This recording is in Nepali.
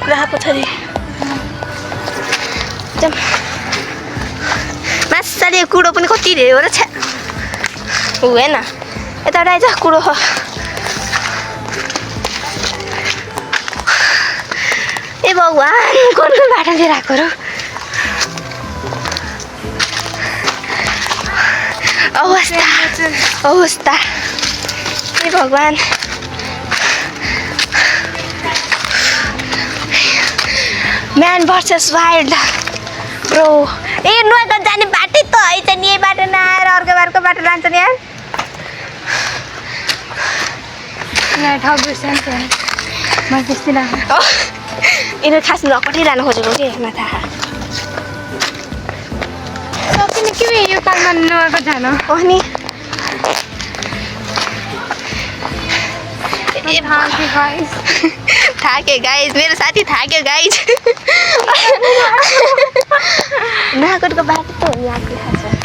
राह पछाडि मासाले कुडो पनि कति धेरै हो र छ्या हुँदैन यता आइज कुडो हो ए भगवान् कुन बाटो लिएर आएको र अवस्था ए भगवान् म्यान भर्सेस वाइल्ड ब्रो ए नुवाकोट जाने बाटै त है त नि यही बाटो नआएर अर्को बाटो लान्छ नि यार ठाउँ बिर्सन्छ म त्यस्तै लाग्छ यिनीहरू खास नकटै लानु खोजेको कि माथा सकिने के यो कालमा नुवाकोट जान अनि थाक्यो गाइज मेरो साथी थाक्यो गाइज नुवाकोटको बाटो त हो नि आफूले थाहा छ